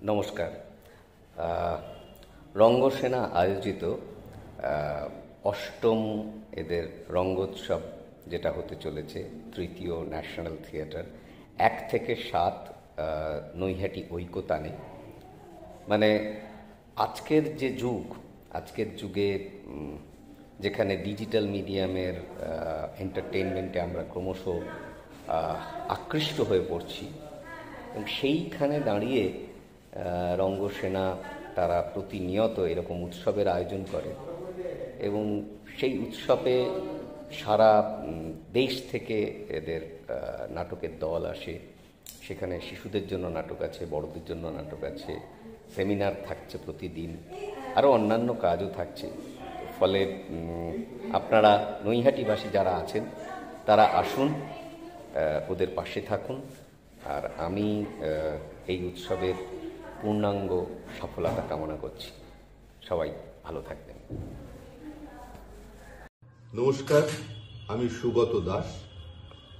নমস্কার। রঙ্গসেনা আয়োজিত অষ্টম এদের রঙ্গোৎসব যেটা হতে চলেছে, তৃতীয় ন্যাশনাল থিয়েটার 1 থেকে 7 নৈহাটি ঐকতানে। মানে আজকের যে যুগ, আজকের যুগে যেখানে ডিজিটাল মিডিয়ামের এন্টারটেনমেন্টে আমরা ক্রমশ আকৃষ্ট হয়ে পড়ছি, এবং সেইখানে দাঁড়িয়ে রঙ্গসেনা তারা প্রতিনিয়ত এরকম উৎসবের আয়োজন করে, এবং সেই উৎসবে সারা দেশ থেকে এদের নাটকের দল আসে। সেখানে শিশুদের জন্য নাটক আছে, বড়দের জন্য নাটক আছে, সেমিনার থাকছে প্রতিদিন, আরও অন্যান্য কাজও থাকছে। ফলে আপনারা নৈহাটিবাসী যারা আছেন তারা আসুন, ওদের পাশে থাকুন। আর আমি এই উৎসবের পূর্ণাঙ্গ সফলতা কামনা করছি। সবাই ভালো থাকবেন। নমস্কার, আমি সুগত দাস,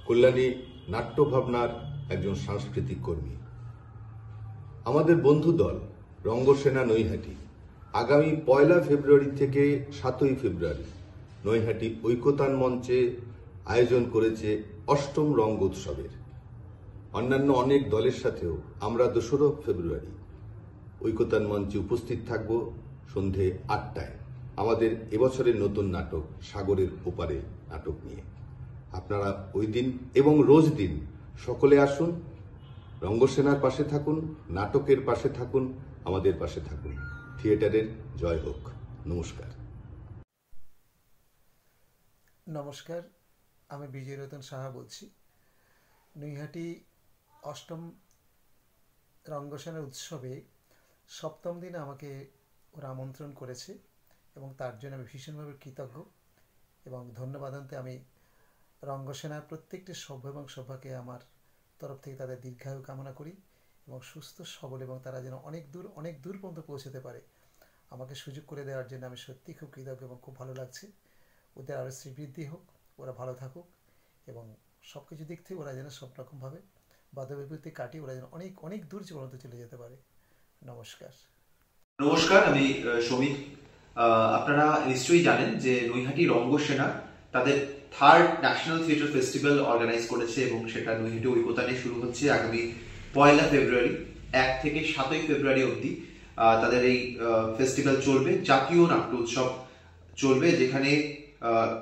কল্যাণী নাট্যভাবনার একজন সাংস্কৃতিক কর্মী। আমাদের বন্ধু দল রঙ্গসেনা নৈহাটি আগামী 1 ফেব্রুয়ারি থেকে 7 ফেব্রুয়ারি নৈহাটি ঐকতান মঞ্চে আয়োজন করেছে অষ্টম রঙ্গোৎসবের। অন্যান্য অনেক দলের সাথেও আমরা 2 ফেব্রুয়ারি ঐকতান মঞ্চে উপস্থিত থাকব সন্ধে 8টায় আমাদের এবছরের নতুন নাটক সাগরের ওপারে নাটক নিয়ে। আপনারা ওই দিন এবং রোজ দিন সকলে আসুন, রঙ্গসেনার পাশে থাকুন, নাটকের পাশে থাকুন, আমাদের পাশে থাকুন। থিয়েটারের জয় হোক। নমস্কার। নমস্কার, আমি বিজয় রতন সাহা বলছি। নৈহাটি অষ্টম রঙ্গসেনা উৎসবে 7ম দিনে আমাকে ওরা আমন্ত্রণ করেছে, এবং তার জন্য আমি ভীষণভাবে কৃতজ্ঞ এবং ধন্যবাদান্তে আমি রঙ্গসেনার প্রত্যেকটি সভ্য এবং সভ্যাকে আমার তরফ থেকে তাদের দীর্ঘায়ু কামনা করি এবং সুস্থ সবল, এবং তারা যেন অনেক দূর পর্যন্ত পৌঁছতে পারে। আমাকে সুযোগ করে দেওয়ার জন্য আমি সত্যি খুব কৃতজ্ঞ এবং খুব ভালো লাগছে। ওদের আরও শ্রীবৃদ্ধি হোক, ওরা ভালো থাকুক, এবং সব কিছু দিক থেকে ওরা যেন সব রকমভাবে বাধা বিপত্তি কাটিয়ে ওরা যেন অনেক দূর পর্যন্ত চলে যেতে পারে। নমস্কার। নমস্কার, আমি সমীর। আপনারা নিশ্চয়ই জানেন যে নৈহাটি রঙ্গসেনা তাদের 3rd national theatre festival organise করেছে, এবং সেটা নৈহাটি ঐকতানে শুরু হচ্ছে আগামী 1 ফেব্রুয়ারি 1 থেকে 7 ফেব্রুয়ারি অবধি তাদের এই ফেস্টিভ্যাল চলবে। জাতীয় নাট্য উৎসব চলবে, যেখানে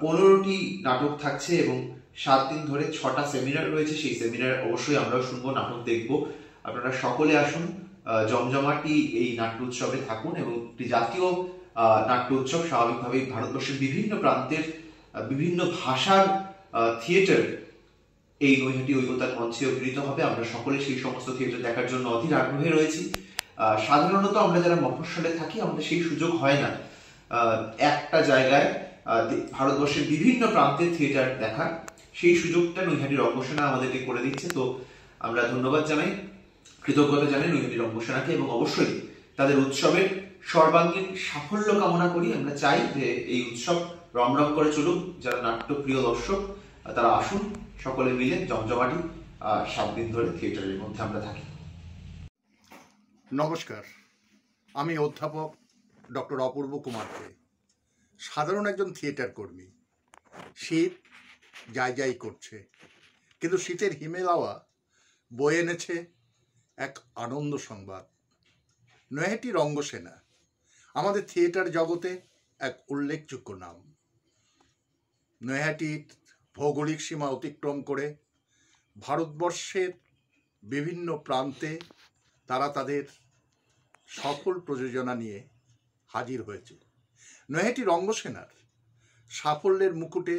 15টি নাটক থাকছে এবং 7 দিন ধরে 6টা সেমিনার রয়েছে। সেই সেমিনার অবশ্যই আমরাও শুনবো, নাটক দেখবো। আপনারা সকলে আসুন, জমজমাটি এই নাট্য উৎসবে থাকুন। এবং একটি জাতীয় নাট্য উৎসব স্বাভাবিকভাবেই ভারতবর্ষের বিভিন্ন প্রান্তের বিভিন্ন ভাষার থিয়েটার এই নৈহাটি ঐকতান মঞ্চে গৃহীত হবে। আমরা সকলে সেই সমস্ত থিয়েটার দেখার জন্য অধীর আগ্রহে রয়েছি। সাধারণত আমরা যারা মফস্বলে থাকি, আমাদের সেই সুযোগ হয় না একটা জায়গায় ভারতবর্ষের বিভিন্ন প্রান্তের থিয়েটার দেখার। সেই সুযোগটা নৈহাটি রঙ্গসেনা আমাদেরকে করে দিচ্ছে। তো আমরা ধন্যবাদ জানাই, কৃতজ্ঞতা জানাই নৈহাটি রঙ্গসেনাকে, এবং অবশ্যই তাদের উৎসবের সর্বাঙ্গীন সাফল্য কামনা করি। আমরা চাই যে এই উৎসব রমরম করে চলুক। যারা নাট্যপ্রিয় দর্শক তারা আসুন, সকলে মিলে জমজমাটি 7 দিন ধরে থিয়েটারের মধ্যে আমরা থাকি। নমস্কার, আমি অধ্যাপক ডক্টর অপূর্ব কুমার দে, সাধারণ একজন থিয়েটার কর্মী। শীত যাই করছে, কিন্তু শীতের হিমেলাওয়া বয়ে এনেছে এক আনন্দ সংবাদ। নৈহাটি রঙ্গসেনা আমাদের থিয়েটার জগতে এক উল্লেখযোগ্য নাম। নৈহাটির ভৌগোলিক সীমা অতিক্রম করে ভারতবর্ষের বিভিন্ন প্রান্তে তারা তাদের সফল প্রযোজনা নিয়ে হাজির হয়েছে। নৈহাটি রঙ্গসেনার সাফল্যের মুকুটে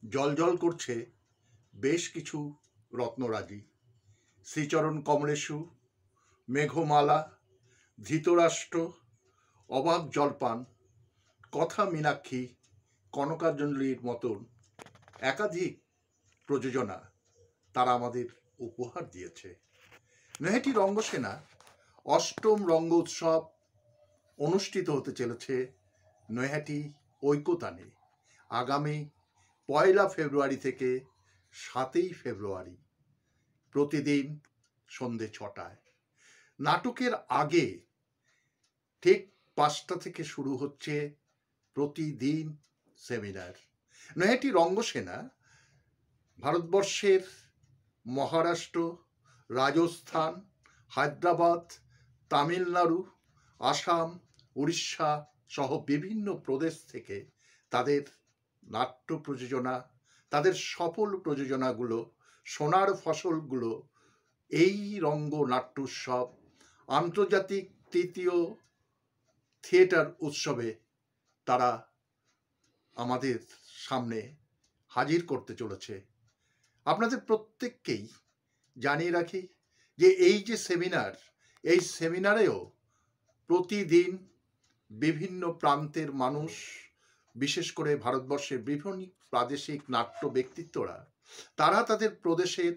জ্বলজ্বল করছে বেশ কিছু রত্নরাজি: শ্রীচরণ কমলেশু, মেঘমালা, ধৃতরাষ্ট্র, অবাক জলপান, কথা মীনাক্ষী, কনকাঞ্জলির মতন একাধিক প্রযোজনা তারা আমাদের উপহার দিয়েছে। নৈহাটি রঙ্গসেনা অষ্টম রঙ্গ উৎসব অনুষ্ঠিত হতে চলেছে নৈহাটি ঐকতানে আগামী 1 ফেব্রুয়ারি থেকে 7 ফেব্রুয়ারি, প্রতিদিন সন্ধে 6টায়। নাটকের আগে ঠিক 5টা থেকে শুরু হচ্ছে প্রতিদিন সেমিনার। নৈহাটি রঙ্গসেনা ভারতবর্ষের মহারাষ্ট্র, রাজস্থান, হায়দ্রাবাদ, তামিলনাড়ু, আসাম, উড়িষ্যা সহ বিভিন্ন প্রদেশ থেকে তাদের নাট্য প্রযোজনা, তাদের সফল প্রযোজনাগুলো, সোনার ফসলগুলো এই রঙ্গ নাট্যোৎসব আন্তর্জাতিক তৃতীয় থিয়েটার উৎসবে তারা আমাদের সামনে হাজির করতে চলেছে। আপনাদের প্রত্যেককেই জানিয়ে রাখি যে এই যে সেমিনার, এই সেমিনারেও প্রতিদিন বিভিন্ন প্রান্তের মানুষ, বিশেষ করে ভারতবর্ষের বিভিন্ন প্রাদেশিক নাট্য ব্যক্তিত্বরা, তারা তাদের প্রদেশের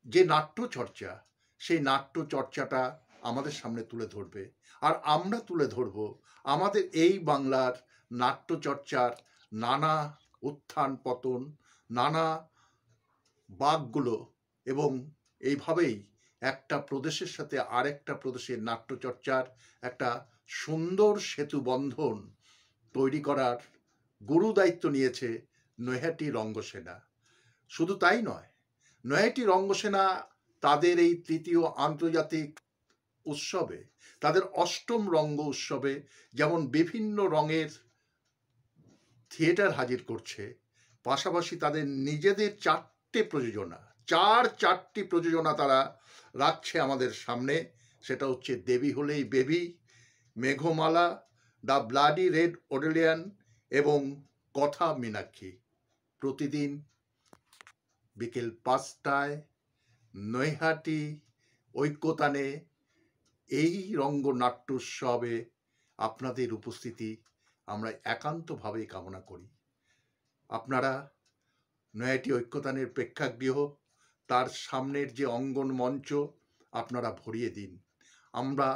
যে নাট্যচর্চা, সেই নাট্যচর্চাটা আমাদের সামনে তুলে ধরবে। আর আমরা তুলে ধরব আমাদের এই বাংলার নাট্যচর্চার নানা উত্থান পতন, নানা বাঁকগুলো, এবং এইভাবেই একটা প্রদেশের সাথে আরেকটা প্রদেশের নাট্যচর্চার একটা সুন্দর সেতু বন্ধন তৈরি করার গুরু দায়িত্ব নিয়েছে নৈহাটি রঙ্গসেনা। শুধু তাই নয়, নৈহাটি রঙ্গসেনা তাদের এই তৃতীয় আন্তর্জাতিক উৎসবে, তাদের 8ম রঙ্গ উৎসবে যেমন বিভিন্ন রঙের থিয়েটার হাজির করছে, পাশাপাশি তাদের নিজেদের 4টে প্রযোজনা, চারটি প্রযোজনা তারা রাখছে আমাদের সামনে। সেটা হচ্ছে দেবী হলেই baby, Meghmala, the bloody red ওডেলিয়ান এবং কথা মীনাক্ষী। প্রতিদিন বিকেল 5টায় নৈহাটি ঐক্যতানে এই রঙ্গনাট্যোৎসবে আপনাদের উপস্থিতি আমরা একান্তভাবে কামনা করি। আপনারা নৈহাটি ঐক্যতানের প্রেক্ষাগৃহ, তার সামনের যে অঙ্গন মঞ্চ, আপনারা ভরিয়ে দিন। আমরা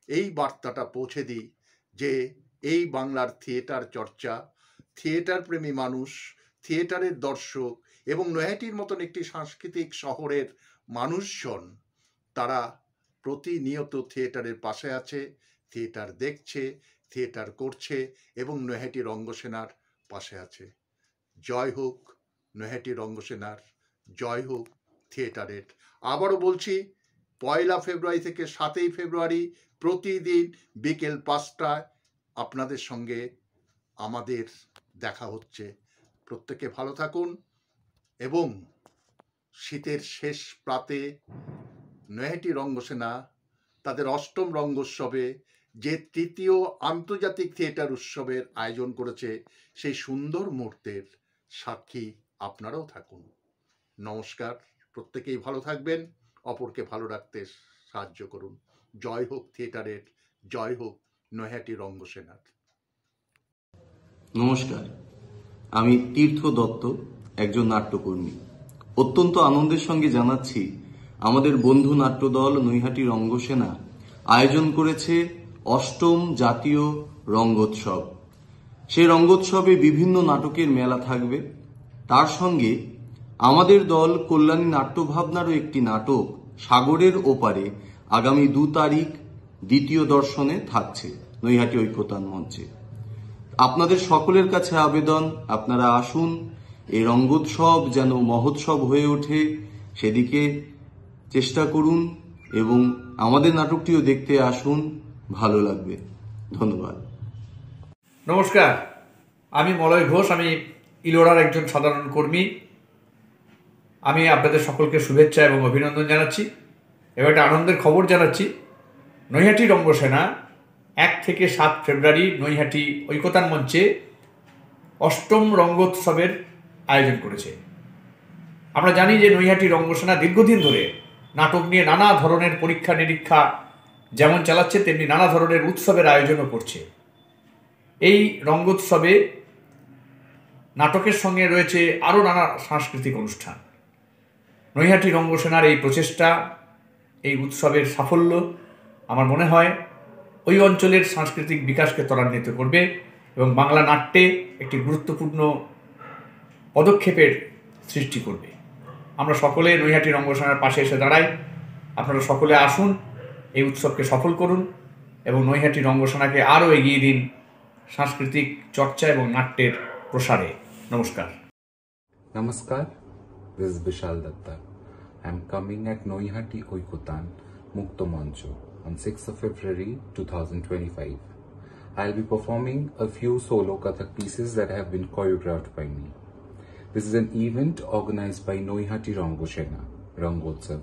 এই বার্তাটা পৌঁছে দিই যে এই বাংলার থিয়েটার চর্চা, থিয়েটার প্রেমী মানুষ, থিয়েটারের দর্শক এবং নৈহাটির মতন একটি সাংস্কৃতিক শহরের মানুষজন, তারা প্রতিনিয়ত থিয়েটারের পাশে আছে, থিয়েটার দেখছে, থিয়েটার করছে এবং নৈহাটি রঙ্গসেনার পাশে আছে। জয় হোক নৈহাটি রঙ্গসেনার, জয় হোক থিয়েটারের। আবারও বলছি, 1 ফেব্রুয়ারি থেকে 7 ফেব্রুয়ারি প্রতিদিন বিকেল 5টায় আপনাদের সঙ্গে আমাদের দেখা হচ্ছে। প্রত্যেকে ভালো থাকুন এবং শীতের শেষ প্রাতে নৈহাটি রঙ্গসেনা তাদের 8ম রঙ্গোৎসবে যে তৃতীয় আন্তর্জাতিক থিয়েটার উৎসবের আয়োজন করেছে, সেই সুন্দর মুহূর্তের সাক্ষী আপনারাও থাকুন। নমস্কার, প্রত্যেকেই ভালো থাকবেন, অপরকে ভালো রাখতে সাহায্য করুন। জয় হোক থিয়েটারের, জয় হোক নৈহাটি রঙ্গসেনার। নমস্কার, আমি তীর্থ দত্ত, একজন নাট্যকর্মী। অত্যন্ত আনন্দের সঙ্গে জানাচ্ছি আমাদের বন্ধু নাট্যদল নৈহাটি রঙ্গসেনা আয়োজন করেছে 8ম জাতীয় রঙ্গোৎসব। সেই রঙ্গোৎসবে বিভিন্ন নাটকের মেলা থাকবে। তার সঙ্গে আমাদের দল কল্যাণী নাট্যভাবনারও একটি নাটক সাগরের ওপারে আগামী 2 তারিখ দ্বিতীয় দর্শনে থাকছে নৈহাটি ঐক্যতান মঞ্চে। আপনাদের সকলের কাছে আবেদন, আপনারা আসুন, এই রঙ্গোৎসব যেন মহোৎসব হয়ে ওঠে সেদিকে চেষ্টা করুন এবং আমাদের নাটকটিও দেখতে আসুন, ভালো লাগবে। ধন্যবাদ। নমস্কার, আমি মলয় ঘোষ, আমি ইলোরার একজন সাধারণ কর্মী। আমি আপনাদের সকলকে শুভেচ্ছা এবং অভিনন্দন জানাচ্ছি এবং একটা আনন্দের খবর জানাচ্ছি। নৈহাটি রঙ্গসেনা 1 থেকে 7 ফেব্রুয়ারি নৈহাটি ঐক্যতান মঞ্চে 8ম রঙ্গোৎসবের আয়োজন করেছে। আমরা জানি যে নৈহাটি রঙ্গসেনা দীর্ঘদিন ধরে নাটক নিয়ে নানা ধরনের পরীক্ষা নিরীক্ষা যেমন চালাচ্ছে, তেমনি নানা ধরনের উৎসবের আয়োজনও করছে। এই রঙ্গোৎসবে নাটকের সঙ্গে রয়েছে আরও নানা সাংস্কৃতিক অনুষ্ঠান। নৈহাটি রঙ্গসেনার এই প্রচেষ্টা, এই উৎসবের সাফল্য আমার মনে হয় ওই অঞ্চলের সাংস্কৃতিক বিকাশকে ত্বরান্বিত করবে এবং বাংলা নাট্যে একটি গুরুত্বপূর্ণ পদক্ষেপের সৃষ্টি করবে। আমরা সকলে নৈহাটি রঙ্গসেনার পাশে এসে দাঁড়াই। আপনারা সকলে আসুন এই উৎসবকে সফল করুন এবং নৈহাটি রঙ্গসেনাকে আরও এগিয়ে দিন সাংস্কৃতিক চর্চা এবং নাট্যের প্রসারে। নমস্কার। Namaskar, this is Vishal Datta. I am coming at Noihati Oikotan, Mukto Mancho on 6th of February 2025. I'll be performing a few solo Kathak pieces that have been choreographed by me. This is an event organized by Noihati Rangoshena, Rangotsav,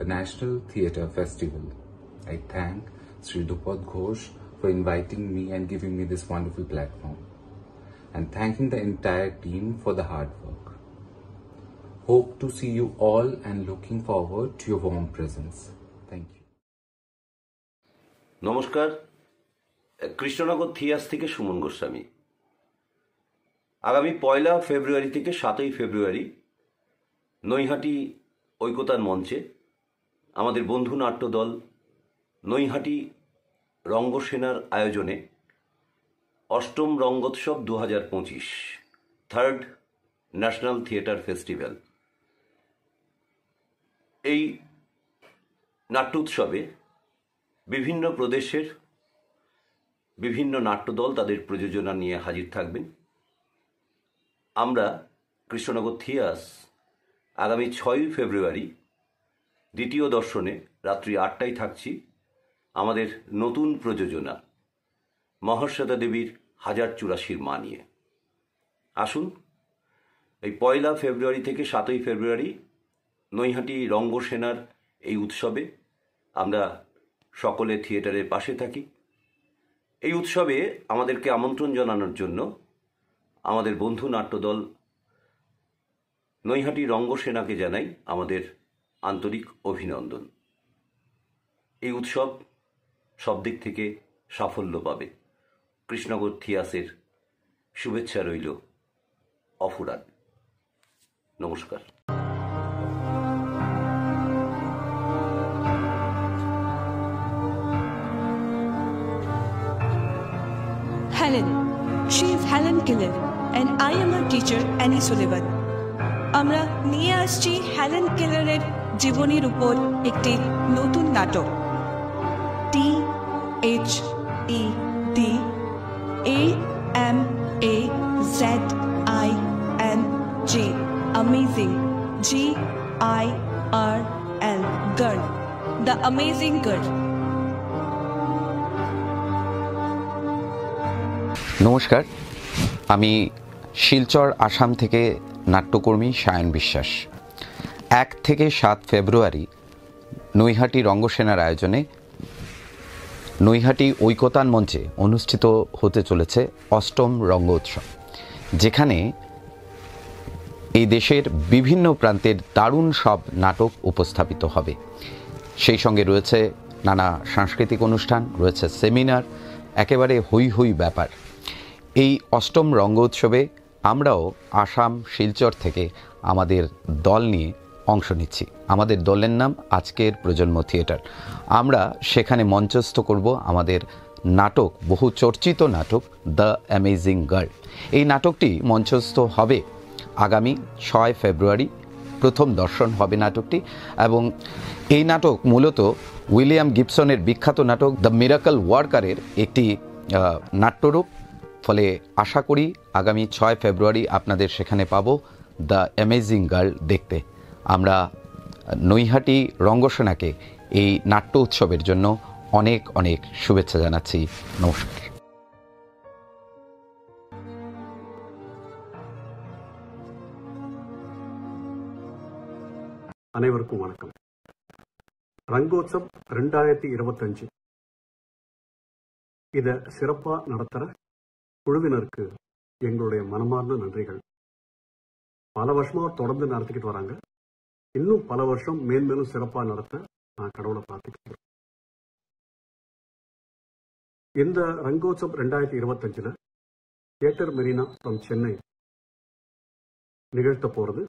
a national theatre festival. I thank Sri Dupad Ghosh for inviting me and giving me this wonderful platform, and thanking the entire team for the hard work. Hope to see you all and looking forward to your warm presence. Thank you. নমস্কার, কৃষ্ণনগর থিয়াস থেকে সুমন গোস্বামী। আগামী 1 ফেব্রুয়ারি থেকে 7 ফেব্রুয়ারি নৈহাটি ঐকতান মঞ্চে আমাদের বন্ধু নাট্যদল নৈহাটি রঙ্গসেনার আয়োজনে অষ্টম রঙ্গোৎসব 2025 third national theatre festival, এই নাট্য উৎসবে বিভিন্ন প্রদেশের বিভিন্ন নাট্যদল তাদের প্রযোজনা নিয়ে হাজির থাকবেন। আমরা কৃষ্ণনগর থিয়াস আগামী 6 ফেব্রুয়ারি দ্বিতীয় দর্শনে রাত্রি 8টায় থাকছি আমাদের নতুন প্রযোজনা মহাশ্বেতা দেবীর 1084 মা নিয়ে। আসুন এই 1 ফেব্রুয়ারি থেকে 7 ফেব্রুয়ারি নৈহাটি রঙ্গসেনার এই উৎসবে আমরা সকলে থিয়েটারের পাশে থাকি। এই উৎসবে আমাদেরকে আমন্ত্রণ জানানোর জন্য আমাদের বন্ধু নাট্যদল নৈহাটি রঙ্গসেনাকে জানাই আমাদের আন্তরিক অভিনন্দন। এই উৎসব সব দিক থেকে সাফল্য পাবে। কৃষ্ণনগর থিয়াসের শুভেচ্ছা রইল অফুরান। নমস্কার। Helen. She is Helen Keller and I am her teacher Annie Sullivan. আমরা নিয়ে আসছি হেলেন কেলারের জীবনীর উপর একটি নতুন নাটক THEAMAZING Amazing GIRL Girl The Amazing Girl। নমস্কার, আমি শিলচর আসাম থেকে নাট্যকর্মী সায়ন বিশ্বাস। 1 থেকে 7 ফেব্রুয়ারি নৈহাটি রঙ্গসেনার আয়োজনে নৈহাটি ঐকতান মঞ্চে অনুষ্ঠিত হতে চলেছে অষ্টম রঙ্গোৎসব, যেখানে এই দেশের বিভিন্ন প্রান্তের দারুণ সব নাটক উপস্থাপিত হবে। সেই সঙ্গে রয়েছে নানা সাংস্কৃতিক অনুষ্ঠান, রয়েছে সেমিনার, একেবারে হই হই ব্যাপার। এই অষ্টম রঙ্গোৎসবে আমরাও আসাম শিলচর থেকে আমাদের দল নিয়ে অংশ নিচ্ছি। আমাদের দলের নাম আজকের প্রজন্ম থিয়েটার। আমরা সেখানে মঞ্চস্থ করব আমাদের নাটক, বহু চর্চিত নাটক দ্য অ্যামেজিং গার্ল। এই নাটকটি মঞ্চস্থ হবে আগামী 6 ফেব্রুয়ারি, প্রথম দর্শন হবে নাটকটি। এবং এই নাটক মূলত উইলিয়াম গিবসনের বিখ্যাত নাটক দ্য মিরাকল ওয়ার্কারের একটি নাট্যরূপ। ফলে আশা করি আগামী 6 ফেব্রুয়ারি আপনাদের সেখানে পাবো দ্য অ্যামেজিং গার্ল দেখতে। আমরা নৈহাটি রঙ্গসেনাকে এই নাট্য উৎসবের জন্য অনেক অনেক শুভেচ্ছা জানাচ্ছি। নমস্কার। அனைவருக்கும் வணக்கம். ரங்கோத்சவ் 2025 இதை சிறப்பா நடத்துற குழுவினருக்கு எங்களுடைய மனமார்ந்த நன்றிகள். பல வருஷமா தொடர்ந்து நடத்திக்கிட்டு வராங்க. இன்னும் பல வருஷம் மேன்மேலும் சிறப்பா நடத்த நான் கடவுளை பிரார்த்திக்கிறேன். இந்த ரங்கோத்சவ் 2025 தியேட்டர் மெரினா ஃப்ரம் சென்னை நிகழ்த்த போறது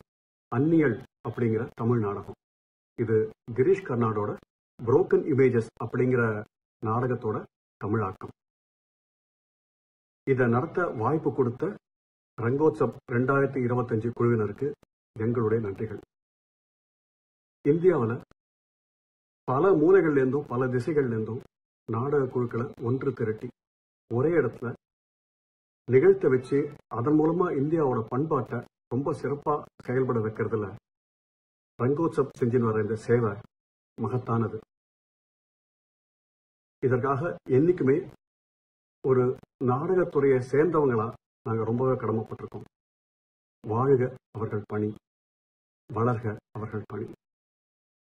அந்நியல் அப்படிங்கிற தமிழ் நாடகம். இது கிரீஷ் கர்நாடோட புரோக்கன் இமேஜஸ் அப்படிங்கிற நாடகத்தோட தமிழாக்கம். இதை நடத்த வாய்ப்பு கொடுத்த ரங்கோத்சவ் 2025 குழுவினருக்கு எங்களுடைய நன்றிகள். இந்தியாவில் பல மூலைகள்லேருந்தும் பல திசைகள்லேருந்தும் நாடக குழுக்களை ஒன்று திரட்டி ஒரே இடத்துல நிகழ்த்த வச்சு அதன் மூலமா இந்தியாவோட பண்பாட்டை ரொம்ப சிறப்பா செயல்பட வைக்கிறதுல ரங்கோத்சவ் செஞ்சுன்னு வர இந்த சேவை மகத்தானது. இதற்காக என்னைக்குமே ஒரு நாடகத்துறையை சேர்ந்தவங்களா நாங்கள் ரொம்பவே கடமைப்பட்டிருக்கோம். வாழ்க அவர்கள் பணி, வளர்க அவர்கள் பணி.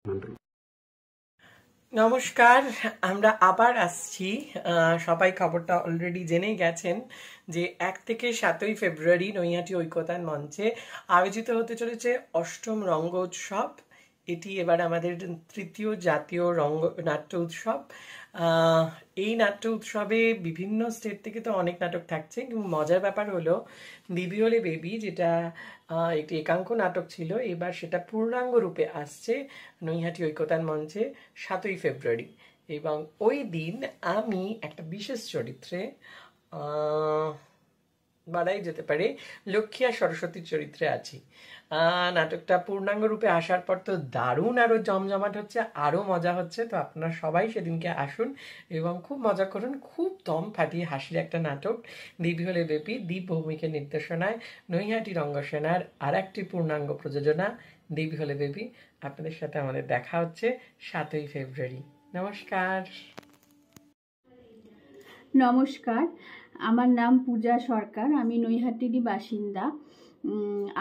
நன்றி। নমস্কার, আমরা আবার আসছি। সবাই খবরটা অলরেডি জেনে গেছেন যে 1 থেকে 7 ফেব্রুয়ারি নৈহাটি ঐকতান মঞ্চে আয়োজিত হতে চলেছে অষ্টম রঙ্গোৎসব। এটি এবার আমাদের তৃতীয় জাতীয় নাট্য উৎসব। এই নাট্য উৎসবে বিভিন্ন স্টেট থেকে তো অনেক নাটক থাকছে, কিন্তু মজার ব্যাপার হলো দিদি হলে বেবি, যেটা একটি একাঙ্ক নাটক ছিল, এবার সেটা পূর্ণাঙ্গ রূপে আসছে নৈহাটি ঐকতান মঞ্চে 7 ফেব্রুয়ারি। এবং ওই দিন আমি একটা বিশেষ চরিত্রে, বলাই যেতে পারে লক্ষ্মী আর সরস্বতীর চরিত্রে আছি। নাটকটা পূর্ণাঙ্গ রূপে আসার পর তো দারুণ আরও জমজমাট হচ্ছে, আরও মজা হচ্ছে। তো আপনারা সবাই সেদিনকে আসুন এবং খুব মজা করুন। খুব দম ফাটিয়ে হাসির একটা নাটক, দিদি হলে বেবি, দীপ ভৌমিকের নির্দেশনায় নৈহাটি রঙ্গসেনার আর একটি পূর্ণাঙ্গ প্রযোজনা দিদি হলে বেবি। আপনাদের সাথে আমাদের দেখা হচ্ছে 7 ফেব্রুয়ারি। নমস্কার। নমস্কার, আমার নাম পূজা সরকার, আমি নৈহাটিরই বাসিন্দা।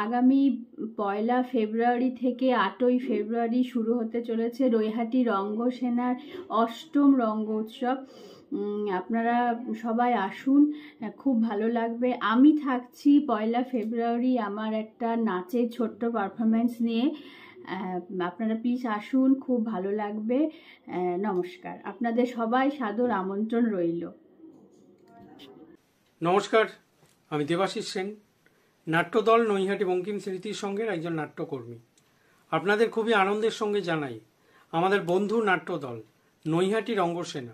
আগামী 1 ফেব্রুয়ারি থেকে 8 ফেব্রুয়ারি শুরু হতে চলেছে নৈহাটি রঙ্গসেনার অষ্টম রঙ্গোৎসব। আপনারা সবাই আসুন, খুব ভালো লাগবে। আমি থাকছি 1 ফেব্রুয়ারি আমার একটা নাচের ছোট্ট পারফরমেন্স নিয়ে। আপনারা প্লিজ আসুন, খুব ভালো লাগবে। নমস্কার, আপনাদের সবাই সাদর আমন্ত্রণ রইল। নমস্কার, আমি দেবাশিস সেন, নাট্যদল নৈহাটি বঙ্কিম স্মৃতির সঙ্গে একজন নাট্যকর্মী। আপনাদের খুবই আনন্দের সঙ্গে জানাই আমাদের বন্ধু নাট্যদল নৈহাটি রঙ্গসেনা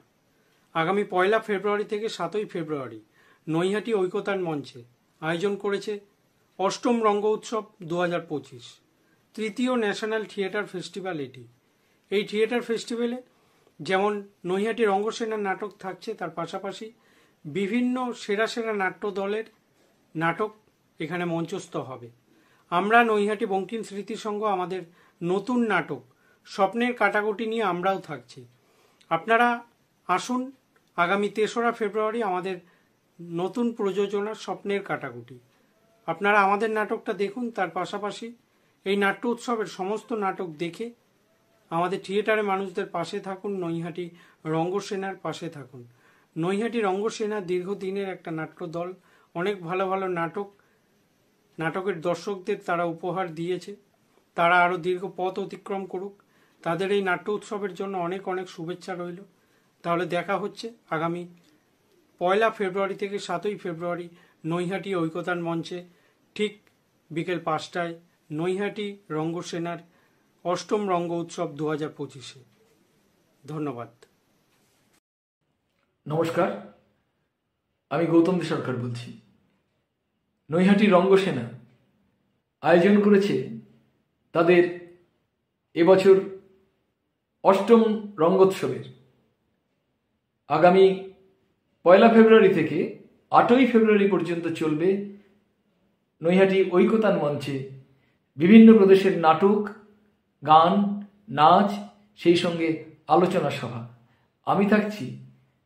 আগামী 1 ফেব্রুয়ারি থেকে 7 ফেব্রুয়ারি নৈহাটি ঐকতান মঞ্চে আয়োজন করেছে অষ্টম রঙ্গ উৎসব 2025, তৃতীয় ন্যাশনাল থিয়েটার ফেস্টিভ্যাল। এই থিয়েটার ফেস্টিভ্যালে যেমন নৈহাটি রঙ্গসেনার নাটক থাকছে, তার পাশাপাশি বিভিন্ন সেরা সেরা নাট্য দলের নাটক এখানে মঞ্চস্থ হবে। আমরা নৈহাটি বঙ্কিম স্মৃতির সঙ্গে আমাদের নতুন নাটক স্বপ্নের কাটাকুটি নিয়ে আমরাও থাকছি। আপনারা আসুন আগামী 3রা ফেব্রুয়ারি আমাদের নতুন প্রযোজনার স্বপ্নের কাটাকুটি। আপনারা আমাদের নাটকটা দেখুন, তার পাশাপাশি এই নাট্য উৎসবের সমস্ত নাটক দেখে আমাদের থিয়েটারে মানুষদের পাশে থাকুন, নৈহাটি রঙ্গসেনার পাশে থাকুন। নৈহাটি রঙ্গসেনা দীর্ঘদিনের একটা নাট্য দল, অনেক ভালো ভালো নাটকের দর্শকদের তারা উপহার দিয়েছে। তারা আরও দীর্ঘ পথ অতিক্রম করুক, তাদের এই নাট্য উৎসবের জন্য অনেক অনেক শুভেচ্ছা রইল। তাহলে দেখা হচ্ছে আগামী 1 ফেব্রুয়ারি থেকে 7 ফেব্রুয়ারি নৈহাটি ঐকতান মঞ্চে ঠিক বিকেল 5টায় নৈহাটি রঙ্গসেনার অষ্টম রঙ্গ উৎসব 2025-এ। ধন্যবাদ। নমস্কার, আমি গৌতম সরকার বলছি। নৈহাটি রঙ্গসেনা আয়োজন করেছে তাদের এবছর অষ্টম রঙ্গোৎসবের। আগামী 1 ফেব্রুয়ারি থেকে 8 ফেব্রুয়ারি পর্যন্ত চলবে নৈহাটি ঐকতান মঞ্চে বিভিন্ন প্রদেশের নাটক, গান, নাচ, সেই সঙ্গে আলোচনা সভা। আমি থাকছি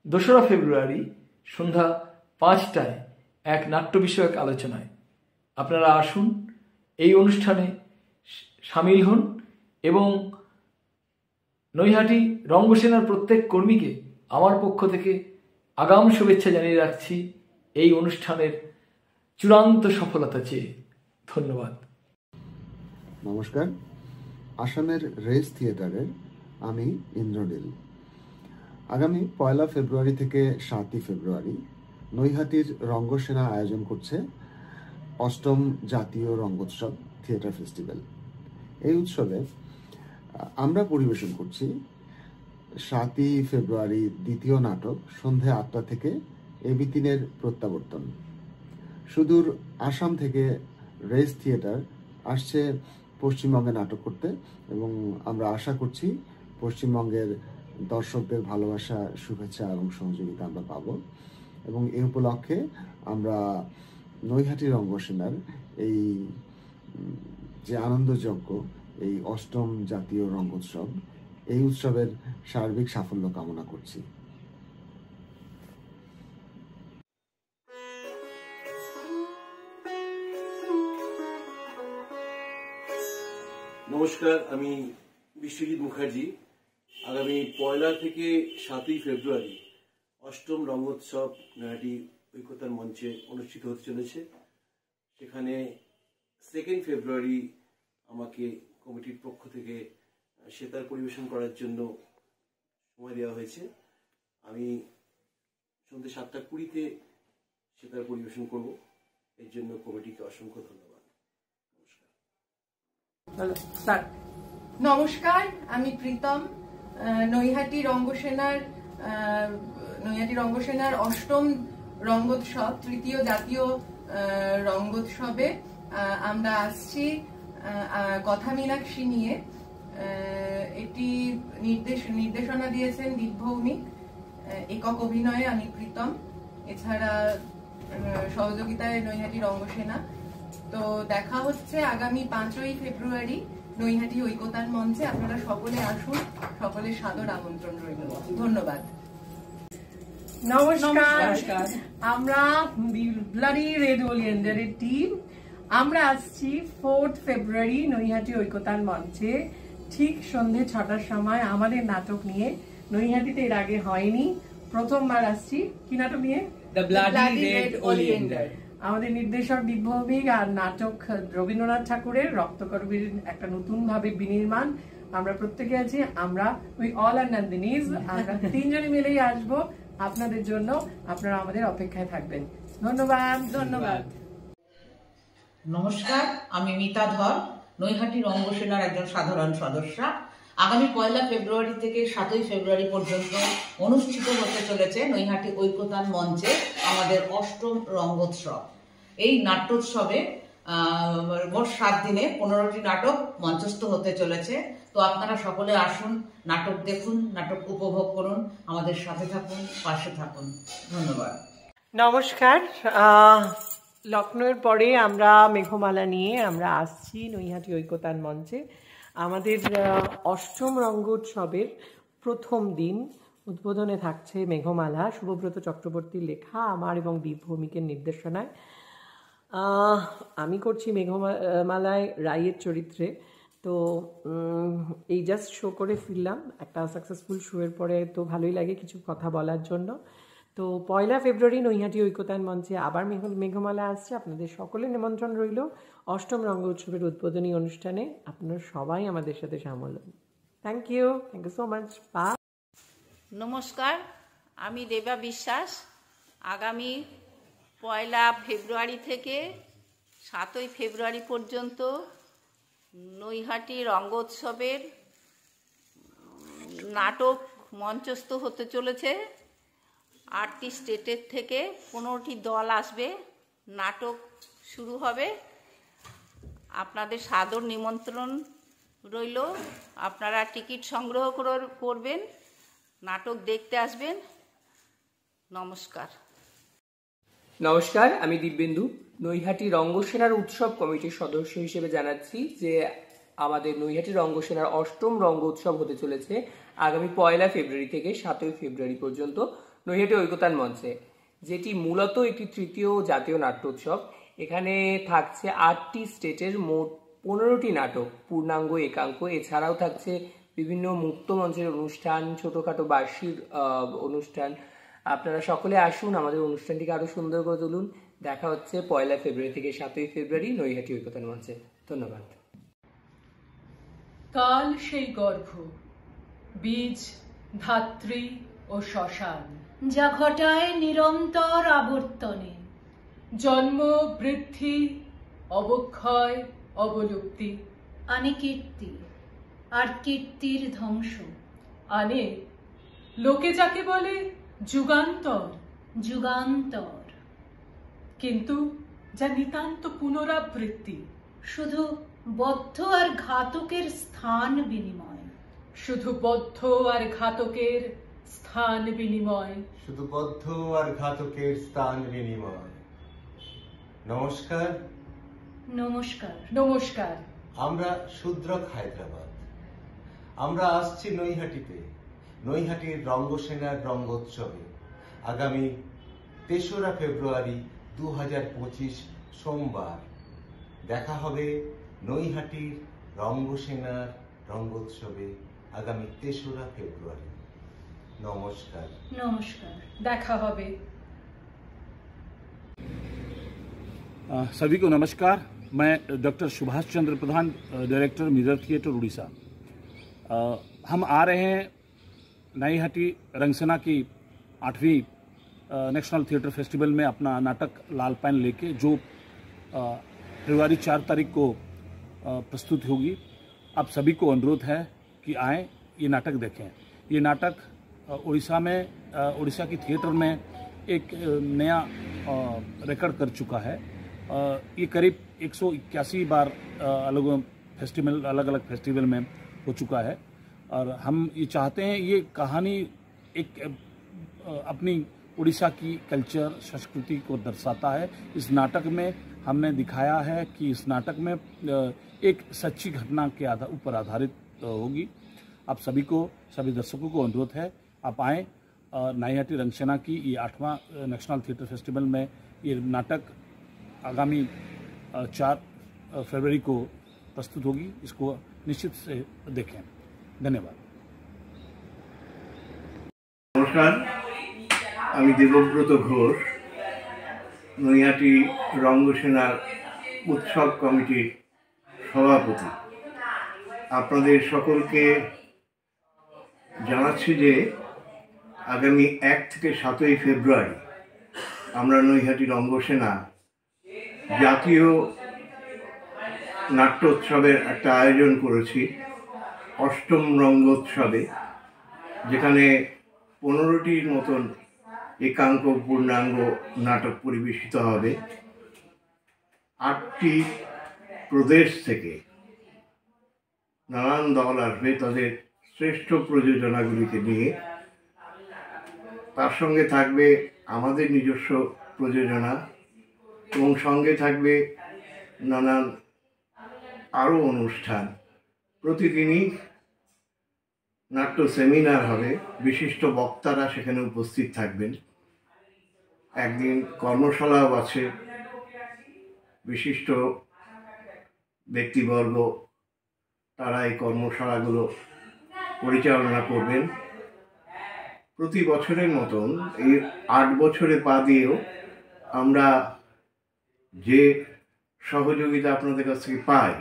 2রা ফেব্রুয়ারি সন্ধ্যা 5টায় এক নাট্য বিষয়ক আলোচনায়। আপনারা আসুন, এই অনুষ্ঠানে সামিল হন এবং নৈহাটি রঙ্গসেনার প্রত্যেক কর্মীকে আমার পক্ষ থেকে আগাম শুভেচ্ছা জানিয়ে রাখছি এই অনুষ্ঠানের চূড়ান্ত সফলতা চেয়ে। ধন্যবাদ। নমস্কার, আসামের রেস থিয়েটারের আমি ইন্দ্রনীল। আগামী 1 ফেব্রুয়ারি থেকে 7 ফেব্রুয়ারি নৈহাটির রঙ্গসেনা আয়োজন করছে অষ্টম জাতীয় রঙ্গোৎসব থিয়েটার ফেস্টিভ্যাল। এই উৎসবে আমরা পরিবেশন করছি 7 ফেব্রুয়ারি দ্বিতীয় নাটক সন্ধে 8টা থেকে এবি3-এর প্রত্যাবর্তন। সুদূর আসাম থেকে রেস থিয়েটার আসছে পশ্চিমবঙ্গে নাটক করতে এবং আমরা আশা করছি পশ্চিমবঙ্গের দর্শকদের ভালোবাসা, শুভেচ্ছা এবং সহযোগিতা আমরা পাব। এবং এই উপলক্ষে আমরা নৈহাটি রঙ্গসেনার এই যে আনন্দযজ্ঞ, এই ৮ম জাতীয় রঙ্গোৎসব, এই উৎসবের সার্বিক সাফল্য কামনা করছি। নমস্কার, আমি বিশ্বজিৎ মুখার্জি। আগামী 1 থেকে 7 ফেব্রুয়ারি ৮ম রঙ্গোৎসব নৈহাটি ঐকতান মঞ্চে অনুষ্ঠিত হতে চলেছে। সেখানে 2 ফেব্রুয়ারি আমাকে কমিটির পক্ষ থেকে সেতার পরিবেশন করার জন্য সময় দেওয়া হয়েছে। আমি সন্ধ্যে 7:20 সেতার পরিবেশন করব। এর জন্য কমিটিকে অসংখ্য ধন্যবাদ। নমস্কার, আমি প্রীতম। নৈহাটি রঙ্গসেনার ৮ম রঙ্গোৎসব, 3য় জাতীয় রঙ্গোৎসবে আমরা আসছি কথা মীনাক্ষী নিয়ে। এটি নির্দেশনা দিয়েছেন দীপ ভৌমিক। একক অভিনয়ে আমি প্রীতম, এছাড়া সহযোগিতায় নৈহাটি রঙ্গসেনা। তো দেখা হচ্ছে আগামী 5ই ফেব্রুয়ারি নৈহাটি ঐকতান মঞ্চে। আপনারা সকলে আসুন, সকলের সাদর আমন্ত্রণ রইল। ধন্যবাদ। নমস্কার, আমরা ব্লাডি রেড ওলিয়েন্ডারের টিম। আমরা আসছি 4 ফেব্রুয়ারি নৈহাটি ঐকতান মঞ্চে ঠিক সন্ধ্যে 6টার সময় আমাদের নাটক নিয়ে। নৈহাটিতে এর আগে হয়নি, প্রথমবার আসছি। কি নাটক নিয়ে? The bloody red oleander. আমাদের নির্দেশক দীপ ভৌমিক, আর নাটক রবীন্দ্রনাথ ঠাকুরের রক্তকরবীর একটা নতুন ভাবে বিনির্মাণ। আমরা প্রত্যেকে আছি, আমরা উই অল আর নন্দিনীজ। আমরা 3 জনে মিলেই আসবো আপনাদের জন্য। আপনারা আমাদের অপেক্ষায় থাকবেন। ধন্যবাদ। ধন্যবাদ। নমস্কার, আমি মিতা ধর, নৈহাটি রঙ্গসেনার একজন সাধারণ সদস্যা। আগামী 1 ফেব্রুয়ারি থেকে 7 ফেব্রুয়ারি পর্যন্ত অনুষ্ঠিত হতে চলেছে নৈহাটি ঐকতান মঞ্চে আমাদের ৮ম রঙ্গোৎসব। এই নাট্যোৎসবে মোট 7 দিনে 15টি নাটক মঞ্চস্থ হতে চলেছে। তো আপনারা সকলে আসুন, নাটক দেখুন, নাটক উপভোগ করুন, আমাদের সাথে থাকুন, পাশে থাকুন। ধন্যবাদ। নমস্কার, লখনৌয়ের পরে আমরা মেঘমালা নিয়ে আমরা আসছি নৈহাটি ঐকতান মঞ্চে। আমাদের ৮ম রঙ্গোৎসবের প্রথম দিন উদ্বোধনে থাকছে মেঘমালা, শুভব্রত চক্রবর্তীর লেখা, আমার এবং দীপ ভৌমিকের নির্দেশনায়। আমি করছি মেঘমালায় রায়ের চরিত্রে। তো এই জাস্ট শো করে ফিরলাম। একটা সাকসেসফুল শোয়ের পরে তো ভালোই লাগে কিছু কথা বলার জন্য। তো 1 ফেব্রুয়ারি নৈহাটি ঐকতান মঞ্চে আবার মেঘমালা আসছে। আপনাদের সকলের নিমন্ত্রণ রইল ৮ম রঙ্গোৎসবের উদ্বোধনী অনুষ্ঠানে। আপনারা সবাই আমাদের সাথে সামিল হন। Thank you so much. Bye. নমস্কার, আমি দেবা বিশ্বাস। আগামী 1 ফেব্রুয়ারি থেকে 7 ফেব্রুয়ারি পর্যন্ত নৈহাটি রঙ্গোৎসবের নাটক মঞ্চস্থ হতে চলেছে। 8টি স্টেটের থেকে 15টি দল আসবে, নাটক শুরু হবে। আপনাদের সাদর নিমন্ত্রণ রইল। আপনারা টিকিট সংগ্রহ করবেন, নাটক দেখতে আসবেন। নমস্কার। নমস্কার, আমি দিব্যেন্দু। নৈহাটি রঙ্গসেনার উৎসব কমিটির সদস্য হিসেবে জানাচ্ছি যে আমাদের নৈহাটি রঙ্গসেনার ৮ম রঙ্গোৎসব হতে চলেছে আগামী 1 ফেব্রুয়ারি থেকে 7 ফেব্রুয়ারি পর্যন্ত নৈহাটি ঐকতান মঞ্চে, যেটি মূলত একটি 3য় জাতীয় নাট্যোৎসব। এখানে থাকছে 8টি স্টেটের মোট 15টি নাটক, পূর্ণাঙ্গ, একাঙ্ক। এছাড়াও থাকছে বিভিন্ন মুক্ত মঞ্চের অনুষ্ঠান, ছোটোখাটো বার্ষিক অনুষ্ঠান। আপনারা সকলে আসুন, আমাদের অনুষ্ঠানটিকে আরও সুন্দর করে তুলুন। দেখা হচ্ছে 1 ফেব্রুয়ারি থেকে 7 ফেব্রুয়ারি নৈহাটি ঐকতান মঞ্চে। ধন্যবাদ। কাল সেই গর্ভ, বীজ, ধাত্রী ও শ্মশান, যা ঘটায় নিরন্তর আবর্তনে জন্ম, বৃদ্ধি, অবক্ষয়, অবলুপ্তি, আনে কীর্তি আর কীর্তির ধ্বংস, আনে লোকে যাকে বলে যুগান্তর। যুগান্তর, কিন্তু যা নিতান্ত পুনরাবৃত্তি, শুধু বদ্ধ আর ঘাতকের স্থান বিনিময়। শুধু বদ্ধ আর ঘাতকের স্থান বিনিময়, শুধু বদ্ধ আর ঘাতকের স্থান বিনিময়। নমস্কার, নমস্কার, নমস্কার। আমরা শূদ্রক হায়দ্রাবাদ। আমরা আসছি নৈহাটিতে, নৈহাটির রঙ্গসেনার রঙ্গোৎসবে আগামী ৩রা ফেব্রুয়ারি ২০২৫ সোমবার। দেখা হবে নৈহাটির রঙ্গসেনার রঙ্গোৎসবে আগামী ৩রা ফেব্রুয়ারি। নমস্কার, নমস্কার, দেখা হবে। सभी को नमस्कार। मैं डॉक्टर सुभाष चंद्र प्रधान, डायरेक्टर मिरर थिएटर उड़ीसा। हम आ रहे हैं नईहाटी रंगसेना की 8वीं नेशनल थिएटर फेस्टिवल में अपना नाटक लाल पैन लेके, जो फरवरी 4 तारीख को प्रस्तुत होगी। आप सभी को अनुरोध है कि आएँ, ये नाटक देखें। ये नाटक उड़ीसा में, उड़ीसा की थिएटर में एक नया रिकॉर्ड कर चुका है। ये करीब 181 बार अलग अलग फेस्टिवल में हो चुका है। और हम ये चाहते हैं, ये कहानी एक अपनी उड़ीसा की कल्चर, संस्कृति को दर्शाता है। इस नाटक में हमने दिखाया है कि इस नाटक में एक सच्ची घटना के ऊपर आधारित होगी। आप सभी को, सभी दर्शकों को अनुरोध है, आप आएँ। नईहाटी रंगसेना की ये 8वां नेशनल थिएटर फेस्टिवल में ये नाटक आगामी 4 फरवरी को प्रस्तुत होगी। इसको निश्चित से देखें। धन्यवाद। नमस्कार, আমি দেবব্রত ঘোষ, নৈহাটি রঙ্গসেনার উৎসব কমিটির সভাপতি। আপনাদের সকলকে জানাচ্ছি যে আগামী 1 থেকে 7ই ফেব্রুয়ারি আমরা নৈহাটি রঙ্গসেনা জাতীয় নাট্যোৎসবের একটা আয়োজন করেছি, 8ম রঙ্গোৎসবে, যেখানে 15টির মতন একাঙ্ক পূর্ণাঙ্গ নাটক পরিবেশিত হবে। 8টি প্রদেশ থেকে নানান দল আসবে তাদের শ্রেষ্ঠ প্রযোজনাগুলিকে নিয়ে। তার সঙ্গে থাকবে আমাদের নিজস্ব প্রযোজনা এবং সঙ্গে থাকবে নানান আরও অনুষ্ঠান। প্রতিদিনই নাট্য সেমিনার হবে, বিশিষ্ট বক্তারা সেখানে উপস্থিত থাকবেন। একদিন কর্মশালাও আছে, বিশিষ্ট ব্যক্তিবর্গ তারা এই কর্মশালাগুলো পরিচালনা করবেন। প্রতি বছরের মতন এই 8 বছরে পা দিয়েও আমরা যে সহযোগিতা আপনাদের কাছ থেকে পাই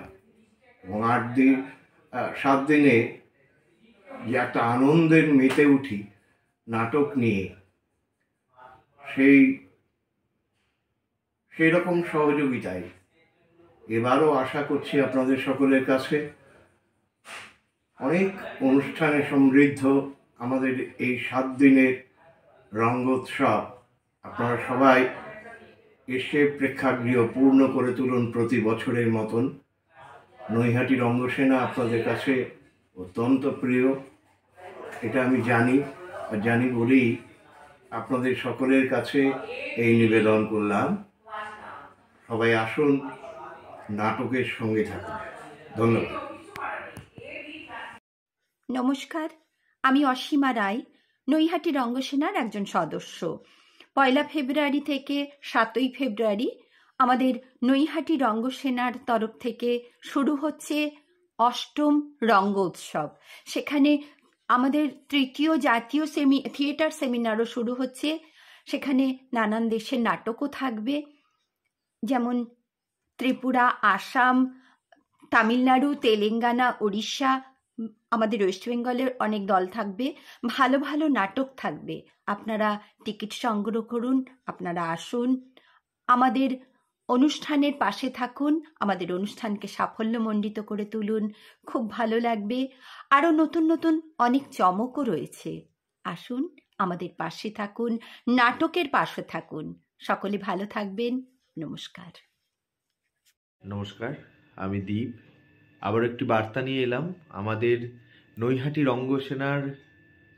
এবং 7 দিনে যে একটা আনন্দের মেতে উঠি নাটক নিয়ে, সেই রকম সহযোগিতায় এবারও আশা করছি আপনাদের সকলের কাছে। অনেক অনুষ্ঠানে সমৃদ্ধ আমাদের এই 7 দিনের রঙ্গোৎসব। আপনারা সবাই এসে প্রেক্ষাগৃহ পূর্ণ করে তুলুন প্রতি বছরের মতন। নৈহাটি রঙ্গসেনা আপনাদের কাছে অত্যন্ত প্রিয়, এটা আমি জানি, আর জানি বলেই আপনাদের সকলের কাছে এই নিবেদন করলাম। সবাই আসুন, নাটকের সঙ্গে থাকুন। ধন্যবাদ। নমস্কার, আমি অসীমা রায়, নৈহাটি রঙ্গসেনার একজন সদস্য। 1 ফেব্রুয়ারি থেকে 7ই ফেব্রুয়ারি আমাদের নৈহাটি রঙ্গসেনার তরফ থেকে শুরু হচ্ছে 8ম রঙ্গোৎসব। সেখানে আমাদের 3য় জাতীয় থিয়েটার সেমিনারও শুরু হচ্ছে। সেখানে নানান দেশের নাটকও থাকবে, যেমন ত্রিপুরা, আসাম, তামিলনাড়ু, তেলেঙ্গানা, উড়িষ্যা, আমাদের ওয়েস্ট বেঙ্গলের অনেক দল থাকবে। ভালো ভালো নাটক থাকবে। আপনারা টিকিট সংগ্রহ করুন, আপনারা আসুন, আমাদের অনুষ্ঠানের পাশে থাকুন, আমাদের অনুষ্ঠানকে সাফল্যমণ্ডিত করে তুলুন। খুব ভালো লাগবে। আরও নতুন নতুন অনেক চমকও রয়েছে। আসুন, আমাদের পাশে থাকুন, নাটকের পাশে থাকুন। সকলে ভালো থাকবেন। নমস্কার। নমস্কার, আমি দীপ। আবার একটি বার্তা নিয়ে এলাম। আমাদের নৈহাটি রঙ্গসেনার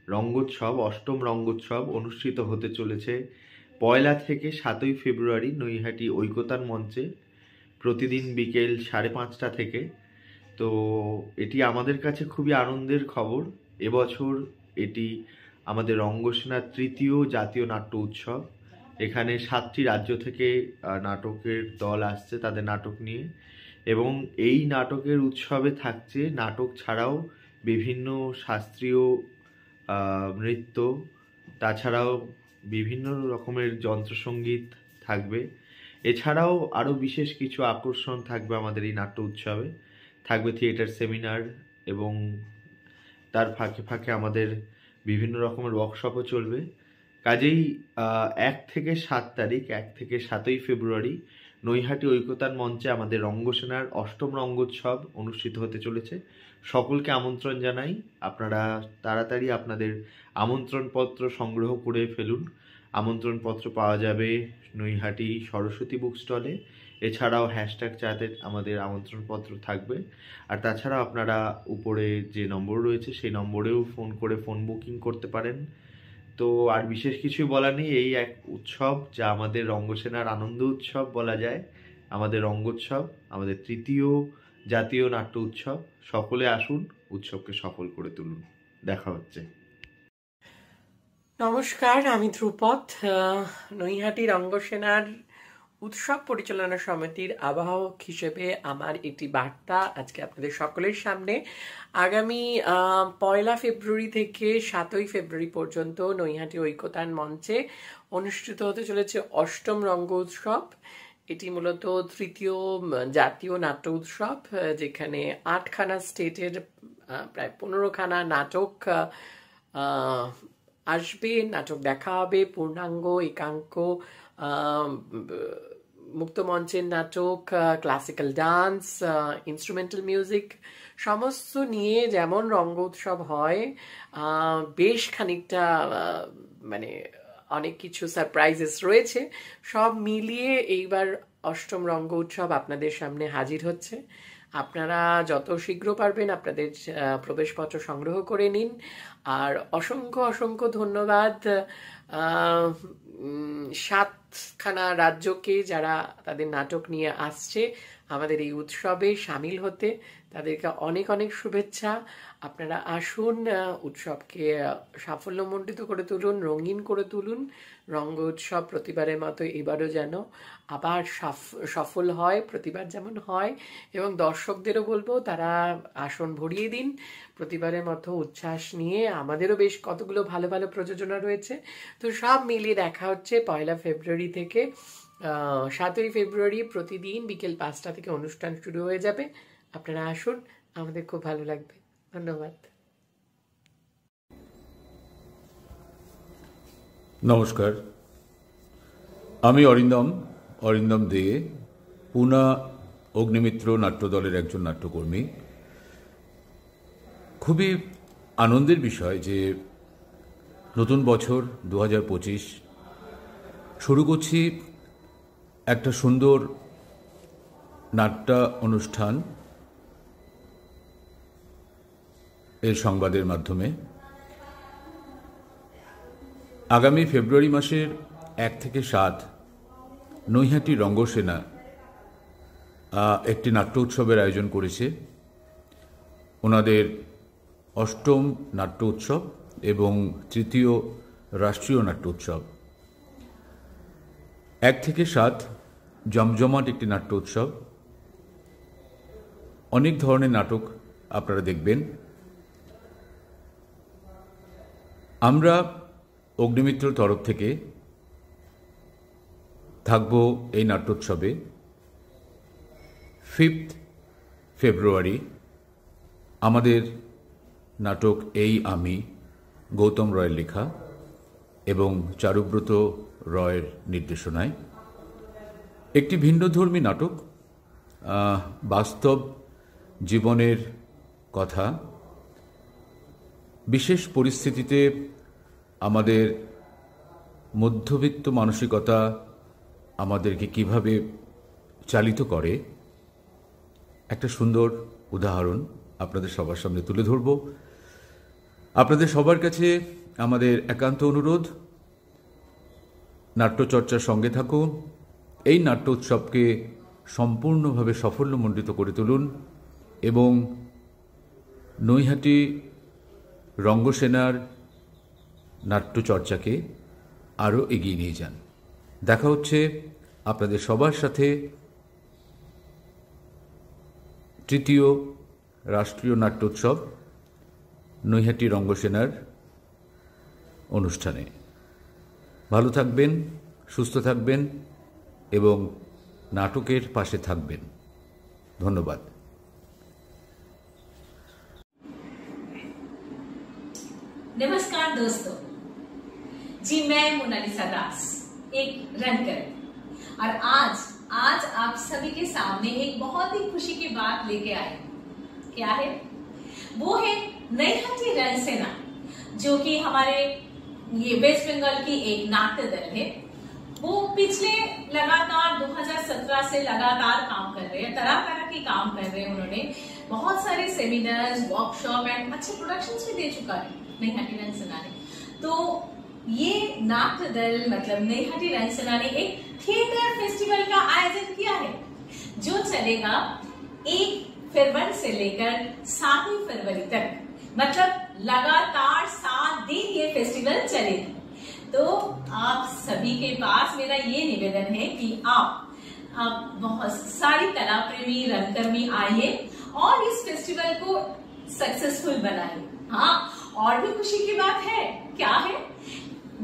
রঙ্গোৎসব, অষ্টম রঙ্গোৎসব অনুষ্ঠিত হতে চলেছে 1 থেকে 7 ফেব্রুয়ারি নৈহাটি ঐকতান মঞ্চে, প্রতিদিন বিকেল 5:30 থেকে। তো এটি আমাদের কাছে খুবই আনন্দের খবর। এবছর এটি আমাদের রঙ্গসেনার 3য় জাতীয় নাট্য উৎসব। এখানে 7টি রাজ্য থেকে নাটকের দল আসছে তাদের নাটক নিয়ে, এবং এই নাটকের উৎসবে থাকছে নাটক ছাড়াও বিভিন্ন শাস্ত্রীয় নৃত্য, তাছাড়াও বিভিন্ন রকমের যন্ত্রসঙ্গীত থাকবে। এছাড়াও আরও বিশেষ কিছু আকর্ষণ থাকবে আমাদের এই নাট্য উৎসবে। থাকবে থিয়েটার সেমিনার, এবং তার ফাঁকে ফাঁকে আমাদের বিভিন্ন রকমের ওয়ার্কশপও চলবে। কাজেই 1 থেকে 7 তারিখ, 1 থেকে 7ই ফেব্রুয়ারি নৈহাটি ঐকতান মঞ্চে আমাদের রঙ্গসেনার অষ্টম রঙ্গোৎসব অনুষ্ঠিত হতে চলেছে। সকলকে আমন্ত্রণ জানাই। আপনারা তাড়াতাড়ি আপনাদের আমন্ত্রণপত্র সংগ্রহ করে ফেলুন। আমন্ত্রণপত্র পাওয়া যাবে নৈহাটি সরস্বতী বুক স্টলে। এছাড়াও #চাতে আমাদের আমন্ত্রণপত্র থাকবে। আর তাছাড়া আপনারা উপরে যে নম্বর রয়েছে সেই নম্বরেও ফোন করে ফোন বুকিং করতে পারেন। তো আর বিশেষ কিছু বলার নেই। এই এক উৎসব যা আমাদের রঙ্গসেনার আনন্দ উৎসব বলা যায়, আমাদের রঙ্গোৎসব, আমাদের 3য় জাতীয় নাট্য উৎসব। সকলে আসুন, উৎসবকে সফল করে তুলুন। দেখা হচ্ছে। নমস্কার, আমি ধ্রুপদ। নৈহাটি রঙ্গসেনার উৎসব পরিচালনা সমিতির আবাহক হিসেবে আমার একটি বার্তা আজকে আপনাদের সকলের সামনে। আগামী 1 ফেব্রুয়ারি থেকে 7 ফেব্রুয়ারি পর্যন্ত নৈহাটি ঐকতান মঞ্চে অনুষ্ঠিত হতে চলেছে অষ্টম রঙ্গ উৎসব। এটি মূলত 3য় জাতীয় নাট্য উৎসব, যেখানে 8খানা স্টেটের প্রায় 15খানা নাটক আসবে, নাটক দেখা হবে। পূর্ণাঙ্গ, একাঙ্ক, মুক্ত মঞ্চের নাটক, ক্লাসিক্যাল ডান্স, ইনস্ট্রুমেন্টাল মিউজিক সমস্ত নিয়ে যেমন রঙ্গ উৎসব হয়, বেশ খানিকটা মানে অনেক কিছু সারপ্রাইজেস রয়েছে। সব মিলিয়ে এইবার অষ্টম রঙ্গ উৎসব আপনাদের সামনে হাজির হচ্ছে। আপনারা যত শীঘ্র পারবেন আপনাদের প্রবেশপত্র সংগ্রহ করে নিন। আর অসংখ্য অসংখ্য ধন্যবাদ 7খানা রাজ্যকে যারা তাদের নাটক নিয়ে আসছে আমাদের এই উৎসবে সামিল হতে। তাদেরকে অনেক অনেক শুভেচ্ছা। আপনারা আসুন, উৎসবকে সাফল্যমণ্ডিত করে তুলুন, রঙিন করে তুলুন। রঙ্গ উৎসব প্রতিবারের মতো এবারও যেন আবার সফল হয়, প্রতিবার যেমন হয়। এবং দর্শকদেরও বলবো তারা আসন ভরিয়ে দিন প্রতিবারের মতো উচ্ছ্বাস নিয়ে। আমাদেরও বেশ কতগুলো ভালো ভালো প্রযোজনা রয়েছে। তো সব মিলিয়ে দেখা হচ্ছে 1 ফেব্রুয়ারি থেকে 7 ফেব্রুয়ারি প্রতিদিন বিকেল 5টা থেকে অনুষ্ঠান শুরু হয়ে যাবে। আপনারা আসুন, আমাদের খুব ভালো লাগবে। ধন্যবাদ। নমস্কার, আমি অরিন্দম দে, পুনা অগ্নিমিত্র নাট্যদলের একজন নাট্যকর্মী। খুবই আনন্দের বিষয় যে নতুন বছর 2025 শুরু করছি একটা সুন্দর নাট্য অনুষ্ঠান এর সংবাদের মাধ্যমে। আগামী ফেব্রুয়ারি মাসের 1 থেকে 7 নৈহাটি রঙ্গসেনা একটি নাট্য উৎসবের আয়োজন করেছে। ওনাদের অষ্টম নাট্য উৎসব এবং 3য় রাষ্ট্রীয় নাট্য উৎসব। 1 থেকে 7 জমজমাট একটি নাট্য উৎসব। অনেক ধরনের নাটক আপনারা দেখবেন। আমরা অগ্নিমিত্র তরফ থেকে থাকব এই নাট্যোৎসবে 5 ফেব্রুয়ারি। আমাদের নাটক এই আমি, গৌতম রয়ের লেখা এবং চারুব্রত রয়ের নির্দেশনায় একটি ভিন্নধর্মী নাটক। বাস্তব জীবনের কথা, বিশেষ পরিস্থিতিতে আমাদের মধ্যবিত্ত মানসিকতা আমাদেরকে কিভাবে চালিত করে একটা সুন্দর উদাহরণ আপনাদের সবার সামনে তুলে ধরব। আপনাদের সবার কাছে আমাদের একান্ত অনুরোধ, নাট্যচর্চার সঙ্গে থাকুন, এই নাট্য উৎসবকে সম্পূর্ণভাবে সাফল্যমণ্ডিত করে তুলুন এবং নৈহাটি রঙ্গসেনার নাট্যচর্চাকে আরও এগিয়ে নিয়ে যান। দেখা হচ্ছে আপনাদের সবার সাথে তৃতীয় রাষ্ট্রীয় নাট্যোৎসব নৈহাটি রঙ্গসেনার অনুষ্ঠানে। ভালো থাকবেন, সুস্থ থাকবেন এবং নাটকের পাশে থাকবেন। ধন্যবাদ। नमस्कार दोस्तों जी, मैं मोनालिसा दास, एक रनकर, और आज आप सभी के सामने एक बहुत ही खुशी की बात लेके आए। क्या है वो? है नैहाटी रंगसेना, जो कि हमारे ये वेस्ट बंगाल की एक नाट्य दल है। वो पिछले लगातार 2017 से लगातार काम कर रहे हैं, तरह तरह के काम कर रहे हैं। उन्होंने बहुत सारे सेमिनार्स, वर्कशॉप एंड अच्छे प्रोडक्शंस भी दे चुका है नैहाटी रंगसेना ने। तो ये नाट्य दल मतलब नैहाटी रंगसेना ने एक थिएटर फेस्टिवल का आयोजन किया है, जो चलेगा 1 फरवरी से लेकर 7 फरवरी तक, मतलब लगातार 7 दिन ये फेस्टिवल चलेगी। तो आप सभी के पास मेरा ये निवेदन है कि आप बहुत सारी कला प्रेमी रंगकर्मी आइए और इस फेस्टिवल को सक्सेसफुल बनाइए। हाँ, और भी खुशी की बात है, क्या है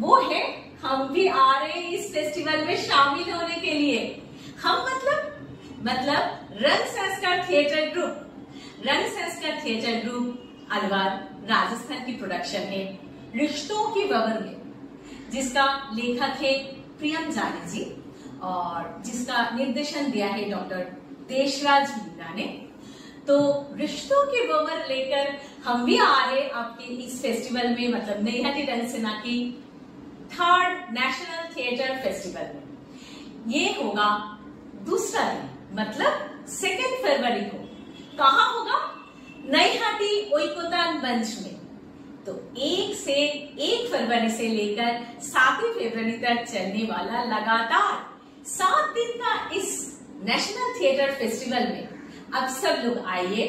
वो? है हम भी आ रहे हैं इस फेस्टिवल में शामिल होने के लिए। हम मतलब रंग संस्कार थिएटर ग्रुप, अलवर राजस्थान की प्रोडक्शन है रिश्तों की बवर में, जिसका लेखक है प्रियम जानी जी और जिसका निर्देशन दिया है डॉक्टर देशराज मीरा ने। तो रिश्तों की बवर लेकर हम भी आ रहे आपके इस फेस्टिवल में, मतलब नैहाटी रंगसेना की 3rd नेशनल थिएटर फेस्टिवल में। ये होगा दूसरा दिन, मतलब 2 फरवरी को। कहाँ होगा? नैहाटी ओइकोतान मंच में। तो 1 फरवरी से लेकर 7 फरवरी तक चलने वाला लगातार 7 दिन का इस नेशनल थिएटर फेस्टिवल में अब सब लोग आइए।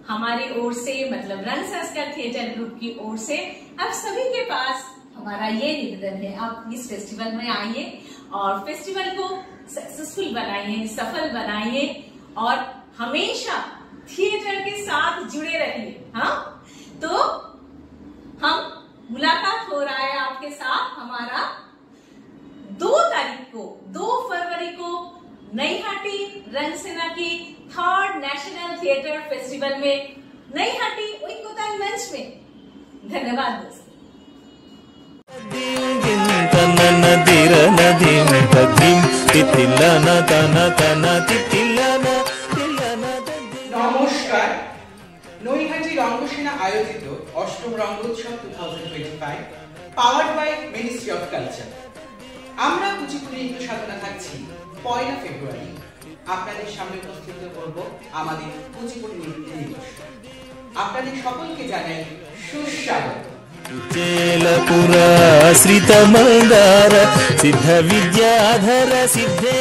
हमारी ओर से, मतलब रंग संस्कार थिएटर ग्रुप की ओर से अब सभी के पास हमारा ये निवेदन है, आप इस फेस्टिवल में आइए और फेस्टिवल को सक्सेसफुल बनाइए, सफल बनाइए और हमेशा थिएटर के साथ जुड़े रहिए। हाँ, तो हम मुलाकात हो रहा है आपके साथ हमारा 2 फरवरी को नैहाटी रंगसेना की 3rd नेशनल थिएटर फेस्टिवल में, नैहाटी ओइकोतान मंच में। धन्यवाद दोस्तों। নমস্কার, নৈহাটি রঙ্গসেনা আয়োজিত 8ম Rangotsav 2025 powered by ministry of culture. আমরা কুচিপুড়ি নৃত্য সাধনা থাকছি 1 ফেব্রুয়ারি আপনাদের সামনে উপস্থিত করব আমাদের কুচিপুড়ি নৃত্য দিবস। আপনাদের সকলকে জানাই সুস্বাগত। चेलपुरा श्रितमंदार सिद्ध विद्याधर सिद्धे